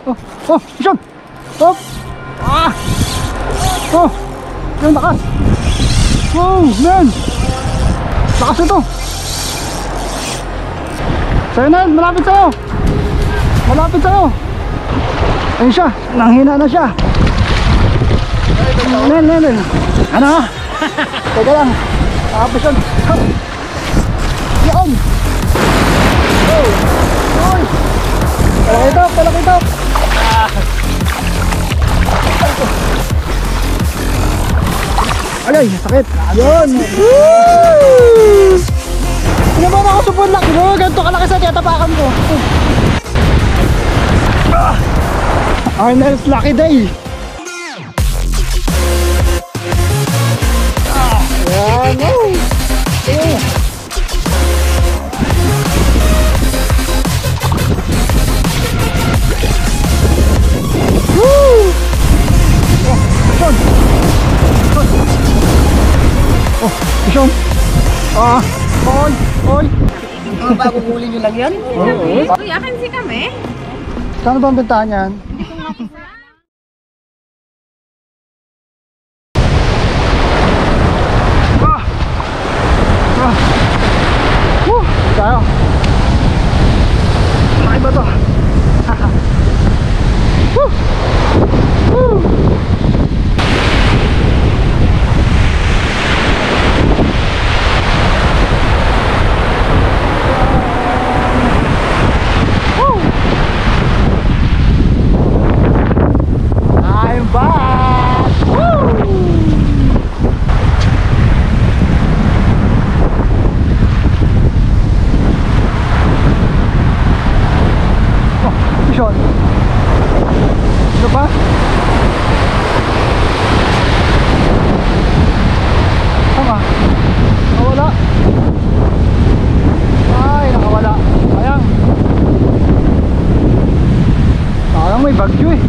Oh, oh, jump! Hop! Ah! Oh! Yung lakas! Wow, man! Lakas ito! Sa'yo na, malapit sa'yo! Malapit sa'yo! Ayun siya, nanghina na siya! Nen. Ano? Teka lang. Tapos yun. Yan. Oh. Oy. Palakitap. Alay, sakit. Yun. Woo! Pinaman ako sa punlak. Ganito kalaki sa tiyatapakan ko. Arnel's Lucky Day. Yan, oh. Woo! Oh, Sean. Oy. Mga bagong huli nyo lang yan? Oo. Kuya, kasi kami. Saan ba ang bentahan yan? Tayo. Laki ba to? I'm back! Woo! Sean. Ano ba? Tama. Nakawala. Ay, nakawala. Sayang. Sayang may bagyo eh.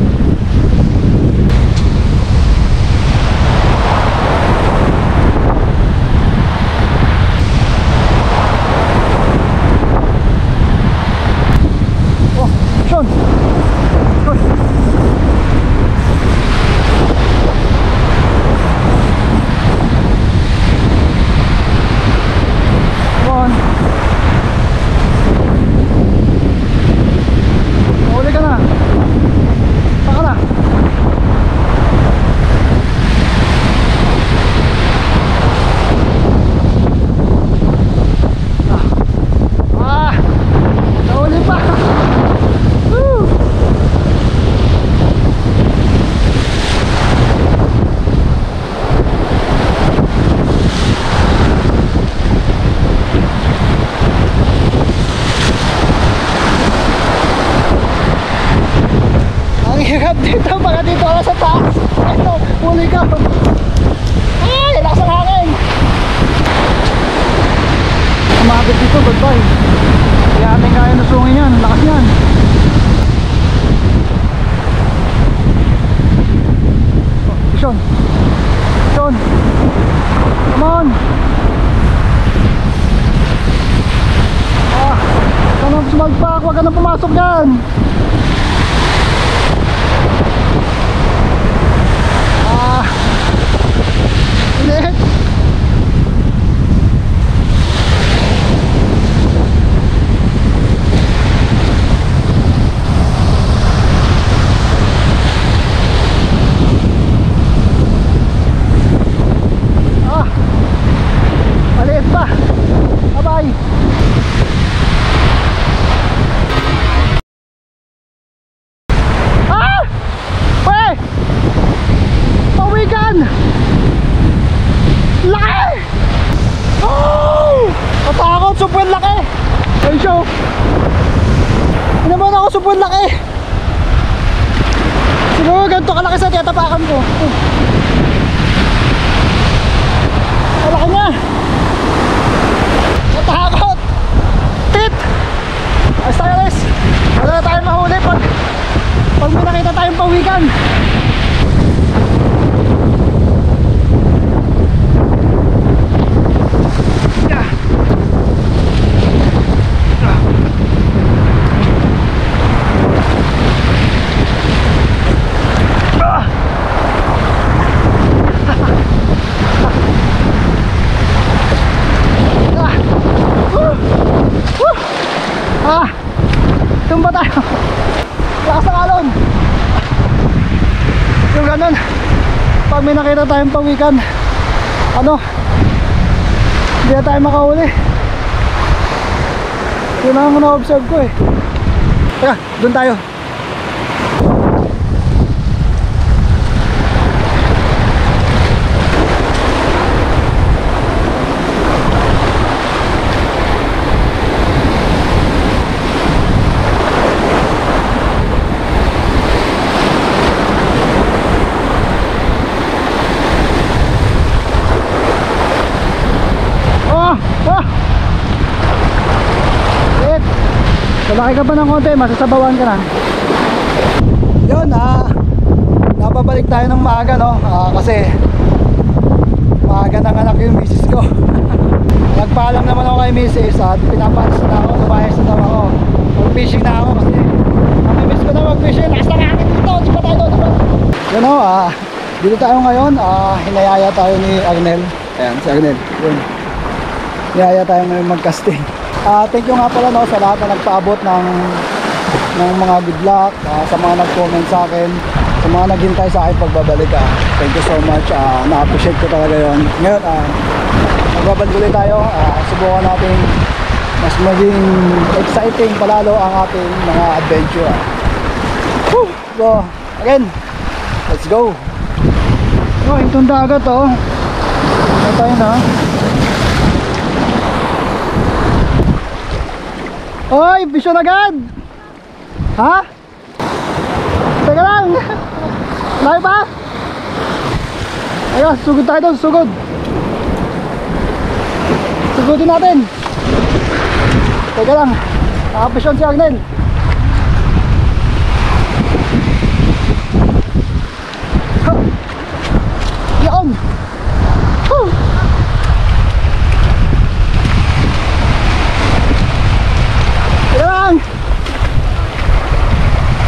Oh, Sean. Dito, baka dito ako sa taas. Ito, huli ka. Ay, lakas ang hangin. Umabit dito, goodbye. Kaya ating kaya nusungin yan, lakas yan. Oh, Sean. Come on. Sana sumagpak, huwag ka na pumasok dyan. Ulit. Maliit pa. Bye-bye. Laki! Oh! Natakot, super laki! Ay, show! Hindi naman ako super laki! Siguro ganito kalaki sa tiyatapakan ko. Malaki niya! Natakot! Tit! Ayos tayo, guys! Wala na tayong mahuli pag may nakita tayong pawikan. lakas ng alon. Yung ganun, pag may nakita tayong pawikan, ano, hindi na tayo makahuli. Yun ang na-observe ko eh. Teka, doon tayo. Sabakay ka pa ng konti, masasabawan ka na. Yun, napabalik tayo ng maaga, no? Kasi maaga ng anak yung misis ko. Nagpaalam naman ako kay misis at pinapalis na ako, lumayas na ako. Mag-fishing na ako kasi namimiss ko na mag-fishing. Lakas ng hangin dito, di ba tayo doon? Yun, no? Dito tayo ngayon, hinayaya tayo ni Arnel. Ayan, si Arnel. Yun. Hinayaya tayo ngayon mag-casting. Thank you nga pala, no, sa lahat na nagpaabot ng mga good luck, sa mga nag-comment sa akin, sa mga naghintay sa akin pagbabalik. Thank you so much, na-appreciate ko talaga yun. Ngayon, magbabalik ulit tayo. Subukan natin mas maging exciting palalo ang ating mga adventure. So, again, let's go. Oh, itong dagat, oh. Ito tayo na. Oy, vision agad! Ha? Teka lang! Layo pa? Ayun, sugod tayo doon, sugod! Sugudin natin! Teka lang, nakavision si Arnel. Yaon!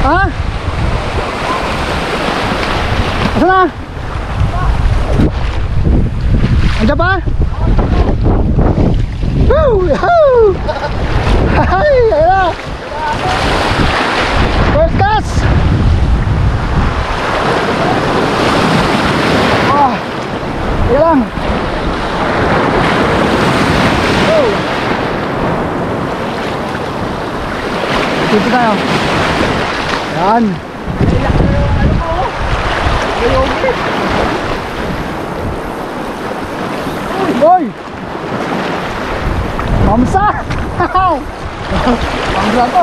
Ha? Asa na? Andiyan pa? Woo! Yahoo! Hay! Ayan na! First class! Ayan lang! Woo! Dito tayo. Yan. Boy! Mamsa! Mamsa to!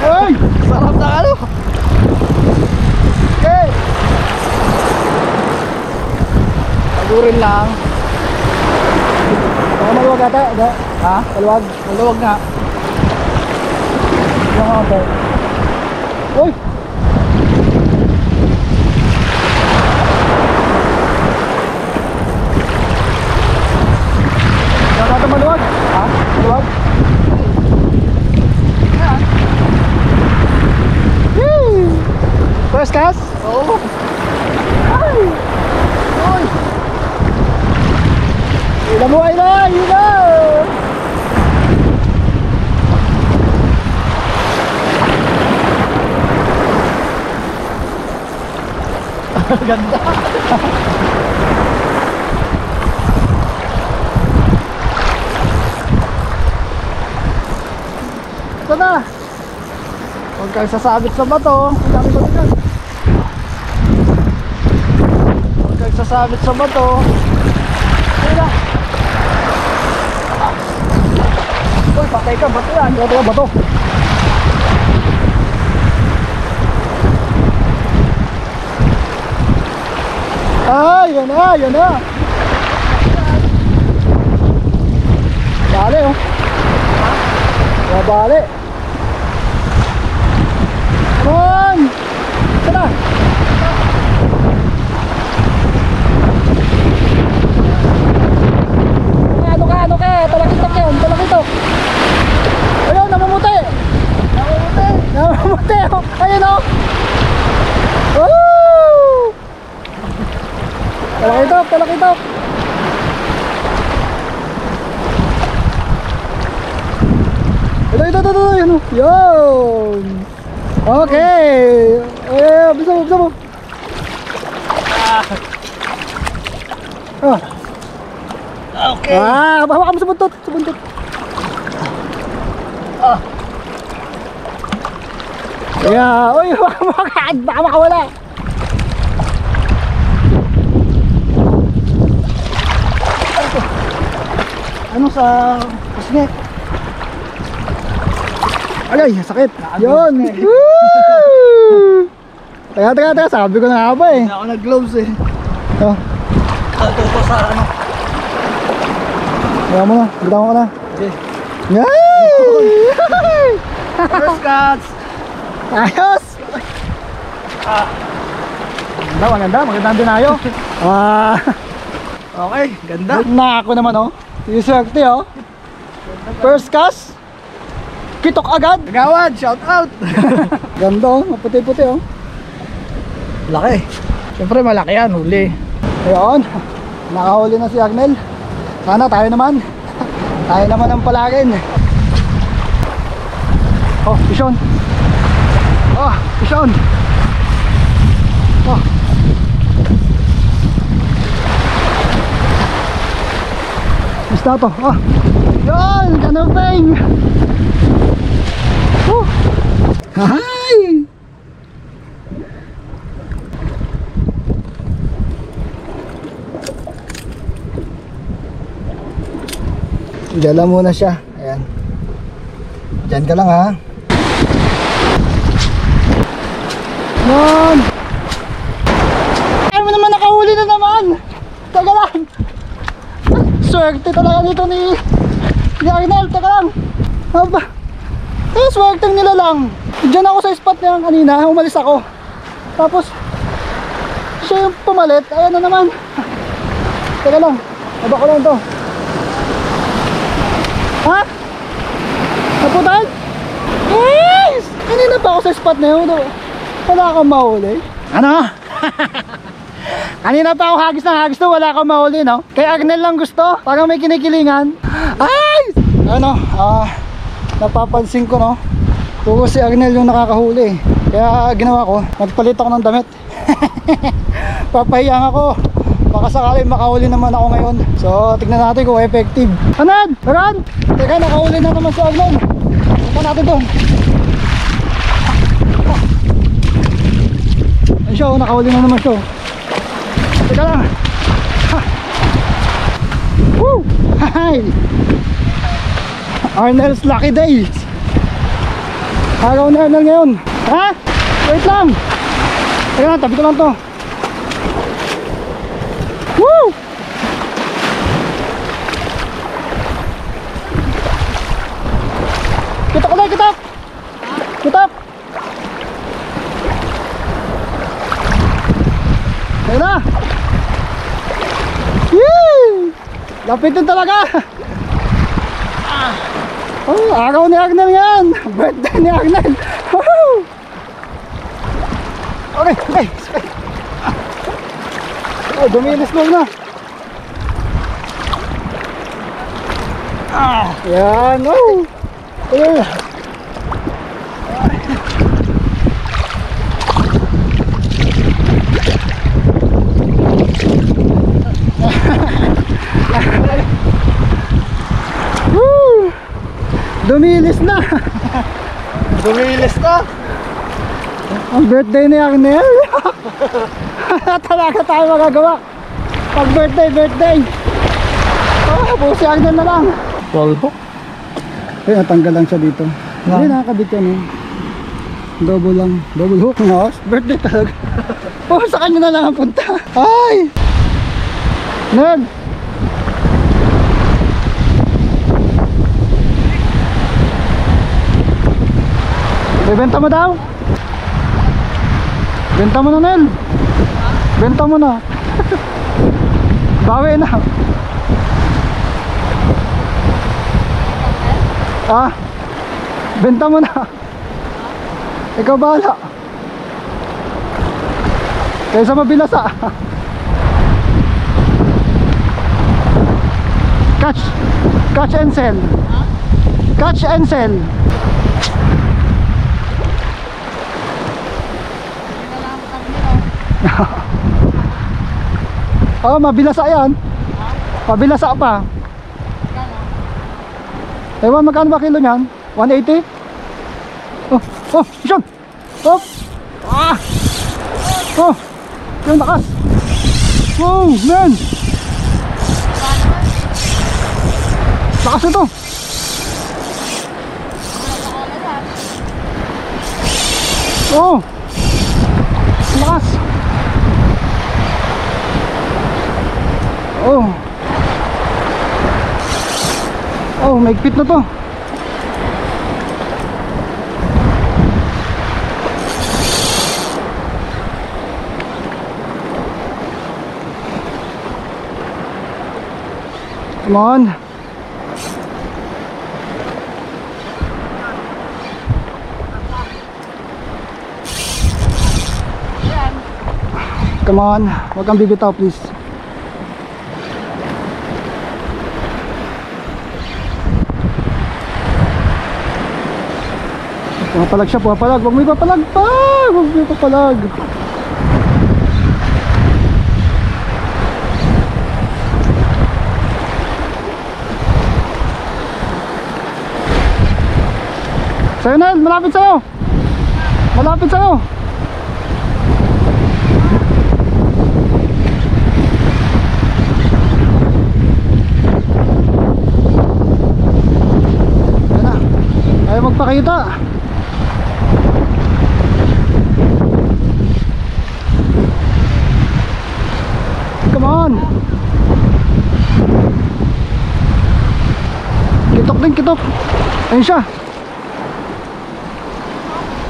Ay! Sarap na ano! Okay! Tagurin lang. Baka maluwag ata? Ha? Maluwag? Maluwag nga. Yung ako. Uy! Yung ata maluwag? Ha? Maluwag? First cast? Oo. Ay! Uy! Ilan mo ay na! Ilan! Ganda! Ito na! Huwag kang sasabit sa bato. Ang dami ko dyan. Huwag kang sasabit sa bato. Ayun na. Uy, patay ka. Bato yan. Bato ka, bato. Ay, yan na, yan na. Bale, oh. Bale. Come on! Ito na! Ano ka? Talakitok yan, talakitok! Ayun, namumuti! Namumuti! Ayun o! Woo! Talakitok! ito, yun. Yun. Okay. Bisa mo. Oh. Okay. Hawakan mo sa buntot. Uy, hawakan mo agad. Baka makawala. Ano sa kusnet? Ay, sakit. Yun. Woo! Teka. Sabi ko na nga ba eh. Hindi ako nag-gloves eh. Oh. Natuto sa ano. Kaya mo na. Bitawan ko na. Okay. Yay! First cuts. Ayos! Maganda ang dinayo. Okay, ganda. Nako naman oh. Yung swerte oh. First cast. Kitok agad. Gawad, shout out. Ganda oh, maputi-puti oh. Laki. Siyempre malaki yan, huli. Ayun, nakahuli na si Agnel. Sana tayo naman. Tayo naman ang palagin. Oh, Pishon. Oh. Basta to. Oh. Yun, kanuping. Hi! Diyan lang muna siya. Ayan. Diyan ka lang ha. Yan. Ay mo naman nakahuli na naman. Taga lang. Swerte talaga nito ni Arnel. Taga lang. Aba. Swerte nila lang. Diyan ako sa spot niya kanina. Umalis ako. Tapos siya yung pumalit. Ayan na naman. Taga lang. Aba ko lang to. Ha? Naputan? Yes! Kanina pa ako sa spot na yun. Wala kang mahuli. Ano? Kanina pa ako hagis na wala kang mahuli, no? Kay Agnel lang gusto. Parang may kinikilingan. Ay! Ano? Napapansin ko, no? Puro si Agnel yung nakakahuli. Kaya ginawa ko, nagpalit ako ng damit. Papahiyang ako. Baka sakali makahuli naman ako ngayon. So tignan natin kung effective. Anad! Taran! Teka, nakahuli na naman si Agnel. Punta natin doon. Ay siya, nakahuli na naman siya. Teka lang. Woo! Hi! Arnel's lucky days. Araw na Arnel ngayon. Ha? Wait lang. Teka lang, tabi ko lang to. Woo! Kitok ulit, kitok! Kitok! Ayan na! Yee! Lapitin talaga! Oh, araw ni Agnel yan! Birthday ni Agnel! Woohoo! Okay. Oh, dumilis mo na. Yan, oh. Ayan. Woo! Dumilis na. Ang birthday ni Agnel. Talaga tayo magagawa pag birthday. Oh, busi Agnel na lang. Polvo. Natanggal lang siya dito. Hindi nakakabit yan eh. Double hook. No, birthday talaga. Oh, sa kanya na lang ang punta. Ay! Ned! Benta mo daw? Benta mo na, Nel. Benta mo na. Bawi na. Benta mo na. Ikaw bahala. Kaysa mabilas Catch and sell. Catch and sell. Oh, mabilasa yan. Mabilasa pa. Ewan, magkano ba kilo niyan? 180? Oh, oh, isyan! Oh! Ah! Oh! Yung lakas! Wow, man! Lakas ito! Oh! Lakas! Oh! Oh, maigpit na to. Come on. Come on, huwag kang bibitaw please. Pumapalag siya, pumapalag. Huwag mo ipapalag pa. Huwag mo ipapalag. Sa'yo Nel, malapit sa'yo. Malapit sa'yo. Yan na. Ayaw magpakita. Come on. Kitok din, kitok. Ayun siya.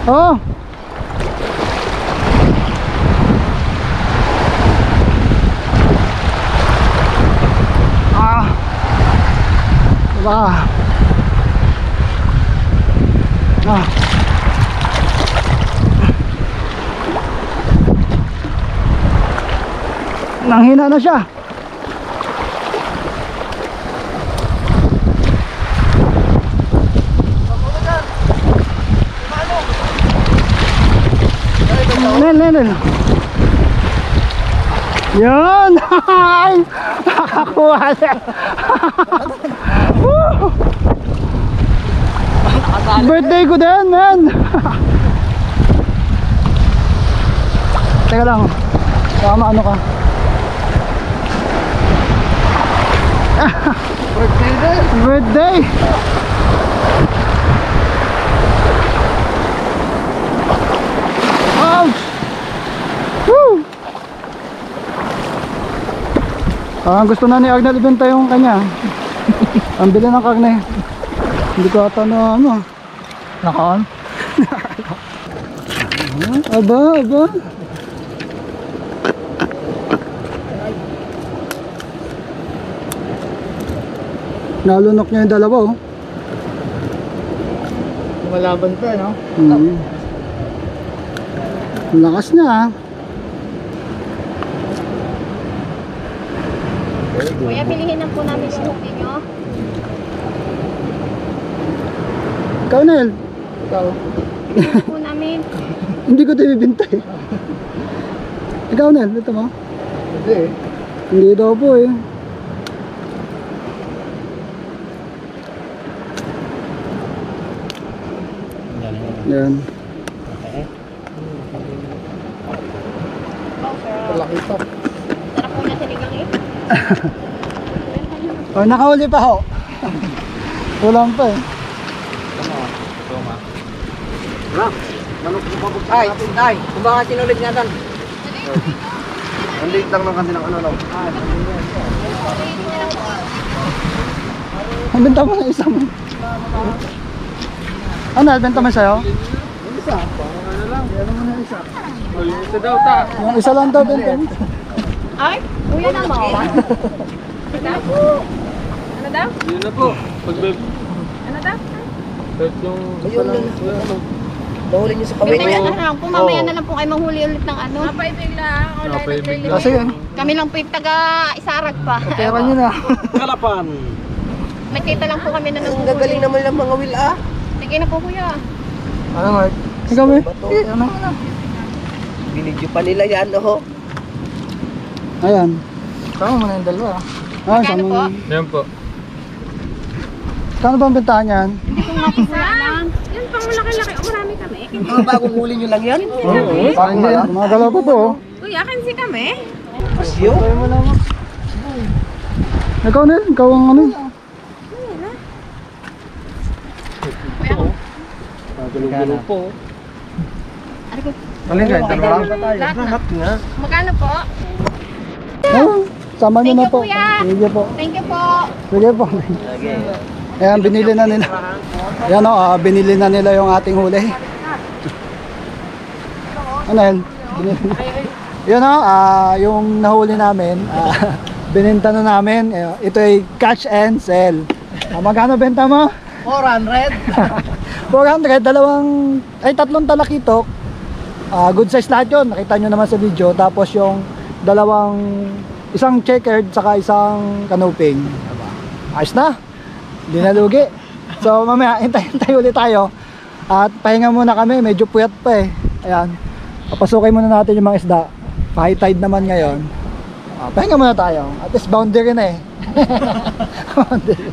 Oh. Ah. Diba? Ah. Nanghina na siya. Nel. Yan! Nakakuha siya. Birthday ko din, man. Teka lang. Tama ano ka? Birthday din. Birthday! Ouch! Woo! Gusto na ni Agnel ibenta yung kanya. Ang bili ng karne. Hindi ko ata na ano. Naka-on? Aba. Nalunok niya yung dalawa oh. Malaban pa, no? Ang lakas niya ah. Kuya, pilihin na po namin yung huli nyo. Ikaw Nel, Ikaw. Pilihin na po namin. hindi ko ito ibibinta eh. Ikaw Nel, ito mo? Hindi eh. Hindi daw po eh. Yan. Malaki pa. Sarap po na sinigang eh. Oh, nakahuli pa ho. Kulang pa eh. Ay, kumbaga sinulit nga doon. Ang liit lang ng kanilang ano lang. Ang benta mo na isa mo. Ano, benta mo sa'yo? Isa, ano lang. Ano mo na isa. Yung isa daw ta. Yung isa lang daw benta mo. Ay, kuya na mo. Ano daw? Yun na po. Ano daw? Yung isa lang. Nahuli niyo sa Mamaya na lang po, mamaya na lang po kayo manghuli ulit ng ano. Napaibig lang. Kasi yan. Kami lang po yung taga-isarag pa. Pera nyo na. Kalapan. Nakita lang po kami na Ang gagaling naman ng mga will ah. Sige na po kuya. Ano Mark? Ikaw eh. Bato. Ano? Binidyo pa nila yan, oh. Ayan. Tama mo na yung dalawa. Ah, Magkano po? Yan po. Kano ba ang bentahan yan? Hindi ko nga po alam. Yan pang malaki-laki. O marami kami. Mga bagong huli nyo lang yan? Oo. Mga galaw pa to. Oh. Kuya, kansi kami. Asyo? Ikaw Nel, ikaw ang ano? Gano'n po. Ano ko? Alin ka? Dalawa lang? Lahat na. nga. Magkano po? Oh, sama nyo Thank na you, po. kuya. Sige po. Thank you po. Sige po. Ayan, binili na nila. Ayan o, binili na nila yung ating huli. Ano yan? Binili na. Yun o, yung nahuli namin, bininta na namin. Ito ay catch and sell. Magkano benta mo? 400. 400, tatlong talakitok. Good size lahat yun, nakita nyo naman sa video. Tapos yung isang checkered saka isang canoping. Diba? Ayos na, hindi na lugi. So mamaya, hintay ulit tayo. At pahinga muna kami, medyo puyat pa eh. Ayan, papasukin muna natin yung mga isda. High tide naman ngayon. Pahinga muna tayo, at least boundary na eh. Boundary.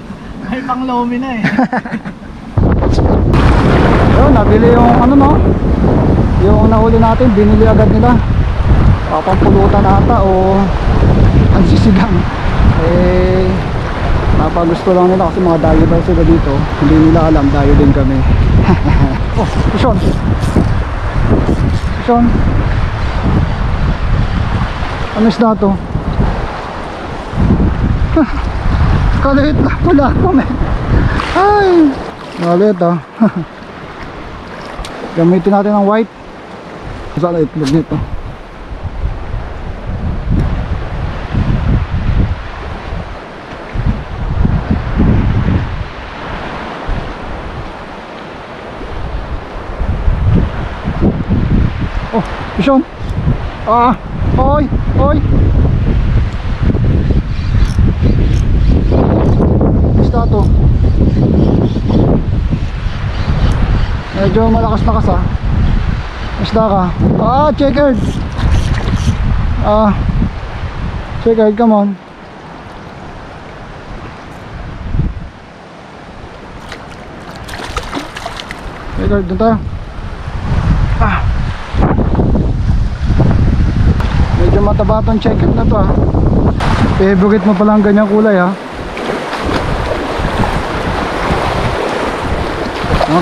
May pang lomi na eh. Yun, nabili yung ano no, yung nahuli natin, binili agad nila. Papampulutan ata o ang sisigang. Eh, napagusto lang nila kasi mga dayo ba sila dito. Hindi nila alam, dayo din kami. Oh, Sean. Sean. Ano isda to? Kalit na pala kami. Ay, kalit ah. Gamitin natin ang white. Saan ang itlog nito? Oh, Sean. Oy, oy. Isda to. Medyo malakas-lakas ah. Isda ka. Checkered. Checkered, come on. Checkered, dun tayo. Medyo mataba tong checkered na to ah. Favorite mo pala ang ganyang kulay ah.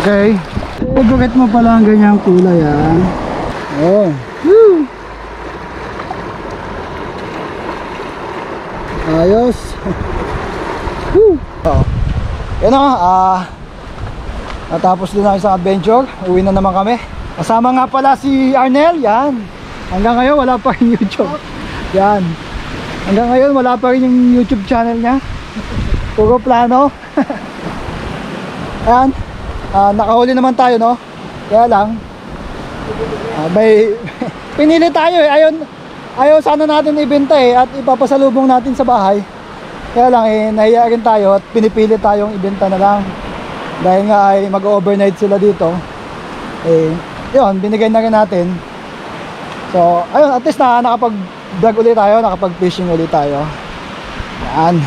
Okay. Favorite mo pala ang ganyang kulay ah. Oh. Woo. Ayos. Woo. Oh. Yan natapos din ang isang adventure. Uwi na naman kami. Kasama nga pala si Arnel. Yan. Hanggang ngayon wala pa rin YouTube. Yan. Hanggang ngayon wala pa rin yung YouTube channel niya. Puro plano. Yan. Nakahuli naman tayo no. Kaya lang may pinili tayo eh. Ayaw sana natin ibenta eh. At ipapasalubong natin sa bahay. Kaya lang eh, nahiya rin tayo. At pinipili tayong ibenta na lang. Dahil nga ay mag-overnight sila dito. Eh, yun, binigay na rin natin. So, ayun, at least nakapag-vlog ulit tayo, nakapag-fishing ulit tayo. Yan.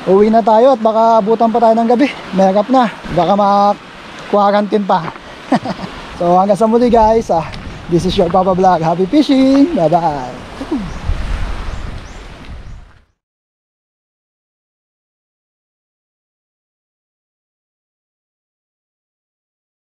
Uwi na tayo at baka abutan pa tayo ng gabi. Mahirap na. Baka ma-quarantine pa. So, hanggang sa muli guys. This is your Papa Vlog. Happy fishing. Bye-bye.